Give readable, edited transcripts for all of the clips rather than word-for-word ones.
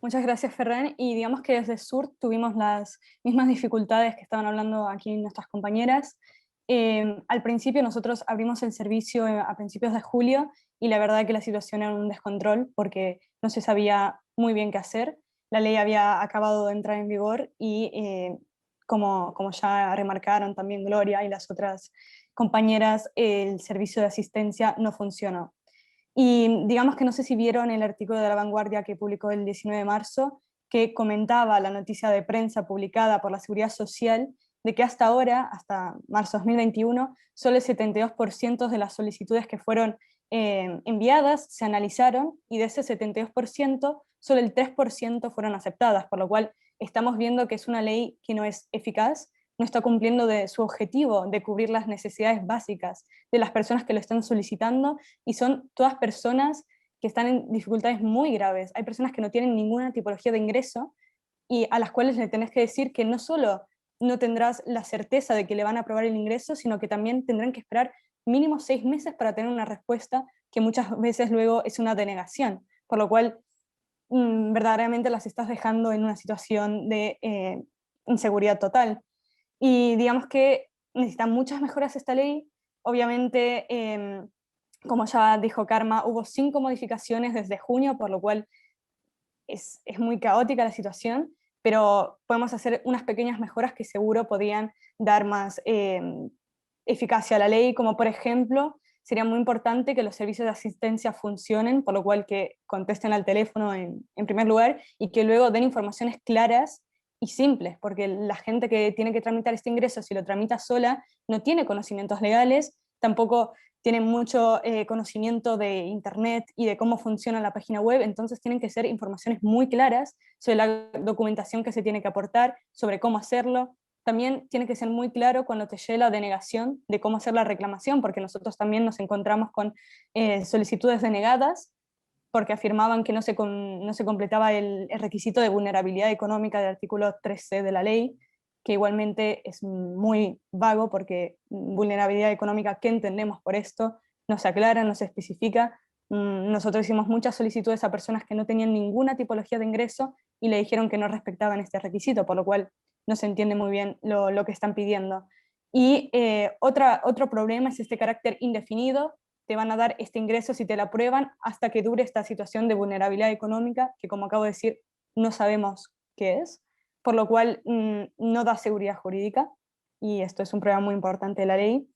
Muchas gracias, Ferran. Y digamos que desde Sur tuvimos las mismas dificultades que estaban hablando aquí nuestras compañeras. Al principio nosotros abrimos el servicio a principios de julio y la verdad que la situación era un descontrol porque no se sabía muy bien qué hacer. La ley había acabado de entrar en vigor y como ya remarcaron también Gloria y las otras compañeras, el servicio de asistencia no funcionó. Y digamos que no sé si vieron el artículo de La Vanguardia que publicó el 19 de marzo, que comentaba la noticia de prensa publicada por la Seguridad Social de que hasta ahora, hasta marzo 2021, solo el 72% de las solicitudes que fueron enviadas se analizaron y de ese 72%, solo el 3% fueron aceptadas, por lo cual estamos viendo que es una ley que no es eficaz, no está cumpliendo de su objetivo de cubrir las necesidades básicas de las personas que lo están solicitando y son todas personas que están en dificultades muy graves. Hay personas que no tienen ninguna tipología de ingreso y a las cuales le tenés que decir que no solo no tendrás la certeza de que le van a aprobar el ingreso, sino que también tendrán que esperar mínimo 6 meses para tener una respuesta que muchas veces luego es una denegación, por lo cual verdaderamente las estás dejando en una situación de inseguridad total. Y digamos que necesita muchas mejoras esta ley. Obviamente, como ya dijo Karma, hubo 5 modificaciones desde junio, por lo cual es muy caótica la situación, pero podemos hacer unas pequeñas mejoras que seguro podrían dar más eficacia a la ley, como por ejemplo, sería muy importante que los servicios de asistencia funcionen, por lo cual que contesten al teléfono en primer lugar y que luego den informaciones claras y simples, porque la gente que tiene que tramitar este ingreso, si lo tramita sola, no tiene conocimientos legales, tampoco tienen mucho conocimiento de Internet y de cómo funciona la página web, entonces tienen que ser informaciones muy claras sobre la documentación que se tiene que aportar, sobre cómo hacerlo. También tiene que ser muy claro cuando te llegue la denegación de cómo hacer la reclamación, porque nosotros también nos encontramos con solicitudes denegadas porque afirmaban que no se completaba el requisito de vulnerabilidad económica del artículo 13 de la ley, que igualmente es muy vago porque vulnerabilidad económica, ¿qué entendemos por esto? No se aclara, no se especifica. Nosotros hicimos muchas solicitudes a personas que no tenían ninguna tipología de ingreso y le dijeron que no respectaban este requisito, por lo cual no se entiende muy bien lo que están pidiendo. Y otro problema es este carácter indefinido. Te van a dar este ingreso si te lo aprueban hasta que dure esta situación de vulnerabilidad económica, que como acabo de decir, no sabemos qué es, por lo cual no da seguridad jurídica, y esto es un problema muy importante de la ley.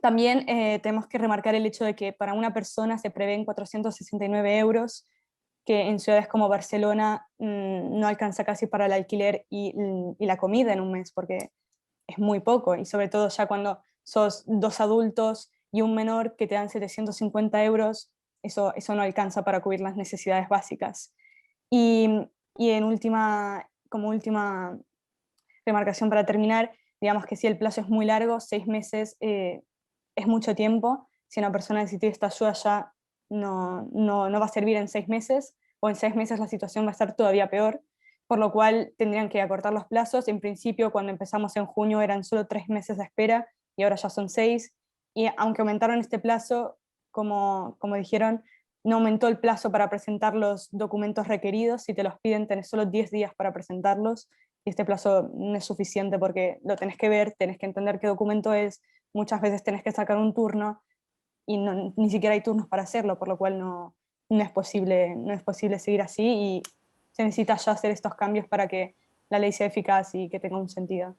También tenemos que remarcar el hecho de que para una persona se prevén 469 euros, que en ciudades como Barcelona no alcanza casi para el alquiler y la comida en un mes, porque es muy poco, y sobre todo ya cuando sos 2 adultos y un menor que te dan 750 euros, eso no alcanza para cubrir las necesidades básicas. Y como última remarcación para terminar, digamos que si el plazo es muy largo, 6 meses es mucho tiempo. Si una persona necesita esta ayuda ya no va a servir en 6 meses, o en 6 meses la situación va a estar todavía peor, por lo cual tendrían que acortar los plazos. En principio, cuando empezamos en junio eran solo 3 meses de espera y ahora ya son 6. Y aunque aumentaron este plazo, como dijeron, no aumentó el plazo para presentar los documentos requeridos. Si te los piden, tenés solo 10 días para presentarlos y este plazo no es suficiente porque lo tenés que ver, tenés que entender qué documento es, muchas veces tenés que sacar un turno y ni siquiera hay turnos para hacerlo, por lo cual no es posible seguir así y se necesita ya hacer estos cambios para que la ley sea eficaz y que tenga un sentido.